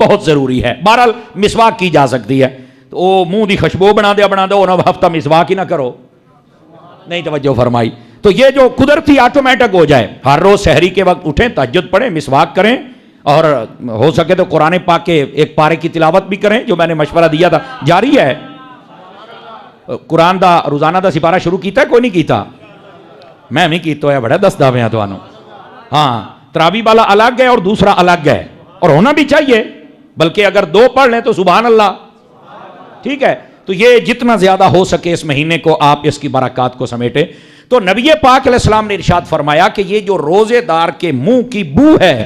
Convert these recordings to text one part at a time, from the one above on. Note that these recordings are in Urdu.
بہت ضروری ہے. بہرحال مسواک کی جا سکتی ہے. تو وہ منہ دی خوشبو بنا دیا ہفتہ مسواک ہی نہ کرو. نہیں توجہ فرمائی. تو یہ جو قدرتی آٹومیٹک ہو جائے, ہر روز سحری کے وقت اٹھیں, تہجد پڑھیں, مسواک کریں, اور ہو سکے تو قرآن پاک کے ایک پارے کی تلاوت بھی کریں, جو میں نے مشورہ دیا تھا جاری ہے. قرآن دا روزانہ دا سپارہ شروع کیتا ہے کوئی نہیں کیتا؟ میں نہیں کیتا ہے, بڑا دستا پیا تو. ہاں تراویح والا الگ ہے اور دوسرا الگ ہے, اور ہونا بھی چاہیے, بلکہ اگر دو پڑھ لیں تو سبحان اللہ. ٹھیک ہے, تو یہ جتنا زیادہ ہو سکے اس مہینے کو آپ اس کی برکات کو سمیٹیں. تو نبی پاک علیہ السلام نے ارشاد فرمایا کہ یہ جو روزے دار کے منہ کی بو ہے,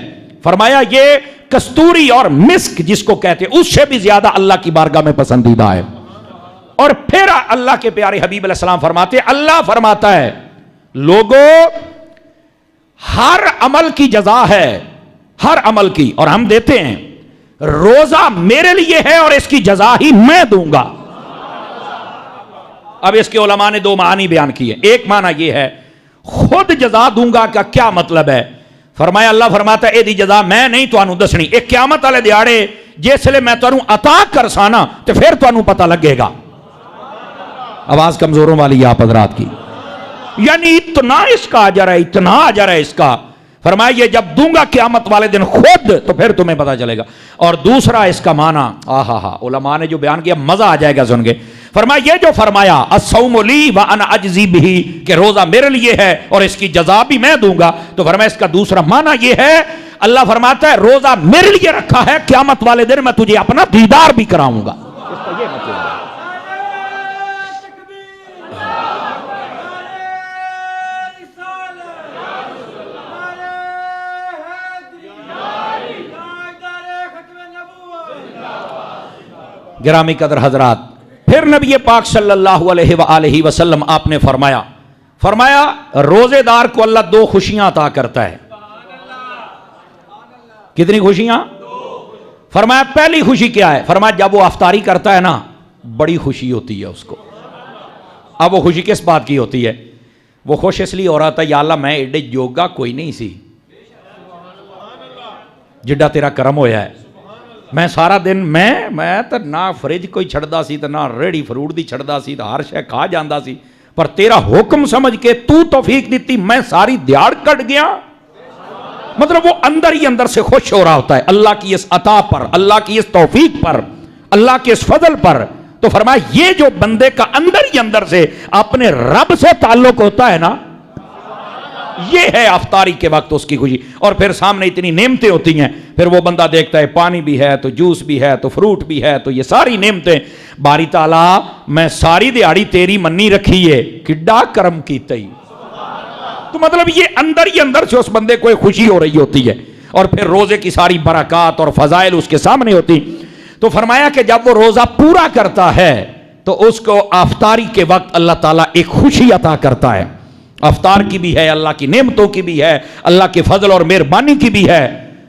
فرمایا یہ کستوری اور مسک جس کو کہتے ہیں اس سے بھی زیادہ اللہ کی بارگاہ میں پسندیدہ ہے. اور پھر اللہ کے پیارے حبیب علیہ السلام فرماتے ہیں, اللہ فرماتا ہے لوگوں ہر عمل کی جزا ہے, ہر عمل کی, اور ہم دیتے ہیں. روزہ میرے لیے ہے اور اس کی جزا ہی میں دوں گا. اب اس کے علماء نے دو معنی بیان کیے. ایک معنی یہ ہے خود جزا دوں گا کا کیا مطلب ہے؟ فرمایا اللہ فرماتا ہے اے دی جزا میں نہیں تانوں دسنی, ایک قیامت والے دیہاڑے جس لے میں تانوں عطا کر سانا تے پھر تانوں پتہ لگے گا. آواز کمزوروں والی آپ حضرات کی. یعنی اتنا اس کا اجر ہے, اتنا اجر ہے اس کا. فرمایا یہ جب دوں گا قیامت والے دن خود تو پھر تمہیں پتہ چلے گا. اور دوسرا اس کا معنی علماء نے جو بیان کیا مزہ آ جائے گا سن کے. فرمایا یہ جو فرمایا الصوم لی وانا اجزی بہ, کہ روزہ میرے لیے ہے اور اس کی جزا بھی میں دوں گا, تو فرمایا اس کا دوسرا معنی یہ ہے اللہ فرماتا ہے روزہ میرے لیے رکھا ہے, قیامت والے دن میں تجھے اپنا دیدار بھی کراؤں گا. اس کا یہ مطلب ہے. گرامی قدر حضرات, پھر نبی پاک صلی اللہ علیہ وآلہ وسلم آپ نے فرمایا روزے دار کو اللہ دو خوشیاں عطا کرتا ہے. کتنی خوشیاں؟ فرمایا پہلی خوشی کیا ہے؟ فرمایا جب وہ افطاری کرتا ہے نا بڑی خوشی ہوتی ہے اس کو. اب وہ خوشی کس بات کی ہوتی ہے؟ وہ خوش اس لیے ہو رہا تھا یا اللہ میں ایڈے جوگا کوئی نہیں سی جڈا تیرا کرم ہویا ہے. میں سارا دن میں تو نہ فریج کوئی چھڑدا سی تو نہ ریڑی فروٹ دی چھڑدا سی تو ہر شے کھا جاندا سی, پر تیرا حکم سمجھ کے تو توفیق دیتی میں ساری دیاڑ کٹ گیا. مطلب وہ اندر ہی اندر سے خوش ہو رہا ہوتا ہے اللہ کی اس عطا پر, اللہ کی اس توفیق پر, اللہ کے اس فضل پر. تو فرمایا یہ جو بندے کا اندر ہی اندر سے اپنے رب سے تعلق ہوتا ہے نا, یہ ہے افطاری کے وقت اس کی خوشی. اور پھر سامنے اتنی نعمتیں ہوتی ہیں, پھر وہ بندہ دیکھتا ہے پانی بھی ہے تو جوس بھی ہے تو فروٹ بھی ہے تو یہ ساری نعمتیں, باری تعالیٰ میں ساری دیہاڑی تیری منی رکھی ہے, کڈا کرم کیتا ہی. تو مطلب یہ اندر ہی اندر سے اس بندے کو ایک خوشی ہو رہی ہوتی ہے, اور پھر روزے کی ساری برکات اور فضائل اس کے سامنے ہوتی. تو فرمایا کہ جب وہ روزہ پورا کرتا ہے تو اس کو افطاری کے وقت اللہ تعالیٰ ایک خوشی عطا کرتا ہے. افطار کی بھی ہے, اللہ کی نعمتوں کی بھی ہے, اللہ کے فضل اور مہربانی کی بھی ہے.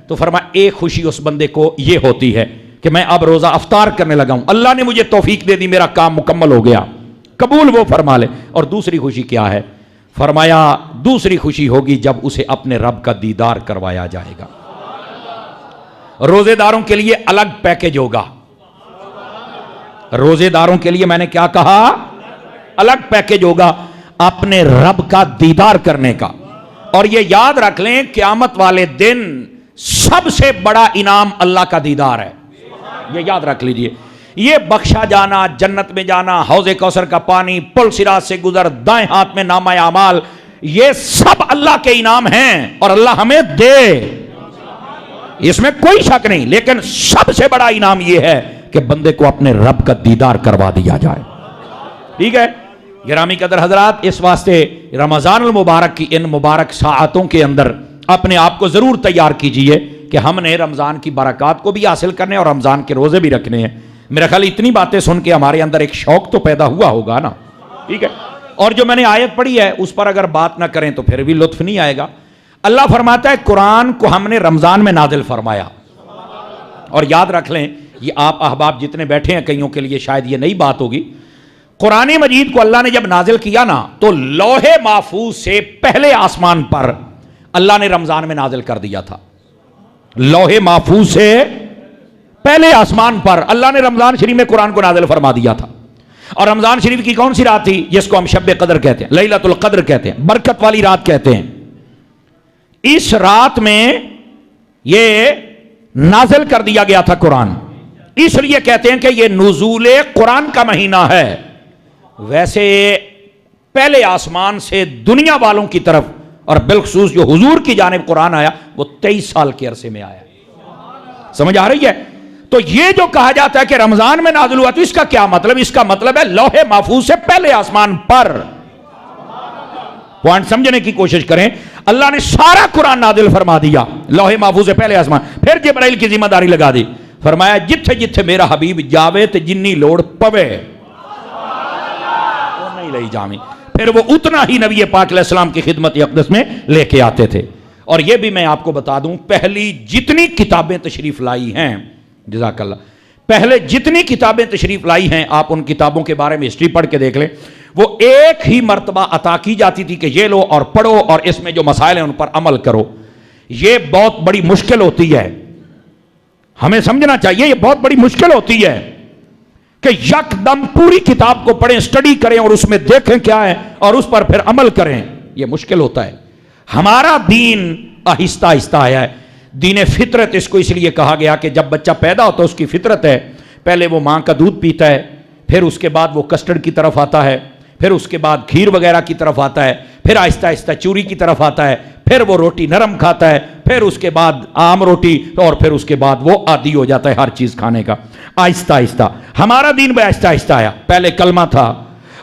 تو فرمایا ایک خوشی اس بندے کو یہ ہوتی ہے کہ میں اب روزہ افطار کرنے لگا ہوں, اللہ نے مجھے توفیق دے دی, میرا کام مکمل ہو گیا, قبول وہ فرما لے. اور دوسری خوشی کیا ہے؟ فرمایا دوسری خوشی ہوگی جب اسے اپنے رب کا دیدار کروایا جائے گا. روزے داروں کے لیے الگ پیکج ہوگا. روزے داروں کے لیے میں نے کیا کہا؟ الگ پیکج ہوگا اپنے رب کا دیدار کرنے کا. اور یہ یاد رکھ لیں قیامت والے دن سب سے بڑا انعام اللہ کا دیدار ہے. یہ یاد رکھ لیجئے. یہ بخشا جانا, جنت میں جانا, حوض کوثر کا پانی, پل صراط سے گزر, دائیں ہاتھ میں نامہ اعمال, یہ سب اللہ کے انعام ہیں اور اللہ ہمیں دے, اس میں کوئی شک نہیں. لیکن سب سے بڑا انعام یہ ہے کہ بندے کو اپنے رب کا دیدار کروا دیا جائے. ٹھیک ہے گرامی قدر حضرات, اس واسطے رمضان المبارک کی ان مبارک ساعتوں کے اندر اپنے آپ کو ضرور تیار کیجئے کہ ہم نے رمضان کی برکات کو بھی حاصل کرنے اور رمضان کے روزے بھی رکھنے ہیں. میرا خیال اتنی باتیں سن کے ہمارے اندر ایک شوق تو پیدا ہوا ہوگا نا. ٹھیک ہے, اور جو میں نے آیت پڑھی ہے اس پر اگر بات نہ کریں تو پھر بھی لطف نہیں آئے گا. اللہ فرماتا ہے قرآن کو ہم نے رمضان میں نازل فرمایا. اور یاد رکھ لیں یہ آپ احباب جتنے بیٹھے ہیں کئیوں کے لیے شاید یہ نئی بات ہوگی, قرآن مجید کو اللہ نے جب نازل کیا نا تو لوح محفوظ سے پہلے آسمان پر اللہ نے رمضان میں نازل کر دیا تھا. لوح محفوظ سے پہلے آسمان پر اللہ نے رمضان شریف میں قرآن کو نازل فرما دیا تھا. اور رمضان شریف کی کون سی رات تھی؟ جس کو ہم شب قدر کہتے ہیں، لیلۃ القدر کہتے ہیں، برکت والی رات کہتے ہیں. اس رات میں یہ نازل کر دیا گیا تھا قرآن، اس لیے کہتے ہیں کہ یہ نزول قرآن کا مہینہ ہے. ویسے پہلے آسمان سے دنیا والوں کی طرف اور بالخصوص جو حضور کی جانب قرآن آیا وہ 23 سال کے عرصے میں آیا. سمجھ آ رہی ہے؟ تو یہ جو کہا جاتا ہے کہ رمضان میں نازل ہوا، تو اس کا کیا مطلب؟ اس کا مطلب ہے لوح محفوظ سے پہلے آسمان پر. پوائنٹ سمجھنے کی کوشش کریں. اللہ نے سارا قرآن نازل فرما دیا لوح محفوظ سے پہلے آسمان، پھر جبرائیل کی ذمہ داری لگا دی. فرمایا جتھے جتھے میرا حبیب جاوے تے جنی لوڑ پوے وہ نہیں لئی جامی، پھر وہ اتنا ہی نبی پاک علیہ السلام کی خدمت اقدس میں لے کے آتے تھے. اور یہ بھی میں آپ کو بتا دوں، پہلی جتنی کتابیں تشریف لائی ہیں، جزاک اللہ، پہلے جتنی کتابیں تشریف لائی ہیں، آپ ان کتابوں کے بارے میں ہسٹری پڑھ کے دیکھ لیں، وہ ایک ہی مرتبہ عطا کی جاتی تھی کہ یہ لو اور پڑھو اور اس میں جو مسائل ہیں ان پر عمل کرو. یہ بہت بڑی مشکل ہوتی ہے، ہمیں سمجھنا چاہیے، یہ بہت بڑی مشکل ہوتی ہے کہ یک دم پوری کتاب کو پڑھیں، سٹڈی کریں اور اس میں دیکھیں کیا ہے اور اس پر پھر عمل کریں. یہ مشکل ہوتا ہے. ہمارا دین آہستہ آہستہ آیا ہے. دین فطرت اس کو اس لیے کہا گیا کہ جب بچہ پیدا ہوتا ہے اس کی فطرت ہے، پہلے وہ ماں کا دودھ پیتا ہے، پھر اس کے بعد وہ کسٹرڈ کی طرف آتا ہے، پھر اس کے بعد کھیر وغیرہ کی طرف آتا ہے، پھر آہستہ آہستہ چوری کی طرف آتا ہے، پھر وہ روٹی نرم کھاتا ہے، پھر اس کے بعد عام روٹی، اور پھر اس کے بعد وہ عادی ہو جاتا ہے ہر چیز کھانے کا. آہستہ آہستہ ہمارا دین بھی آہستہ آہستہ آیا. پہلے کلمہ تھا،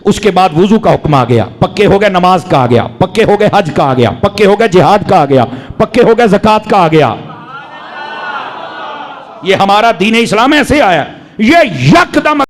اس کے بعد وضو کا حکم آ گیا، پکے ہو گئے نماز کا آ گیا، پکے ہو گئے حج کا آ گیا، پکے ہو گئے جہاد کا آ گیا، پکے ہو گئے زکوٰۃ کا آ گیا. یہ ہمارا دین اسلام ایسے آیا. یہ یکدم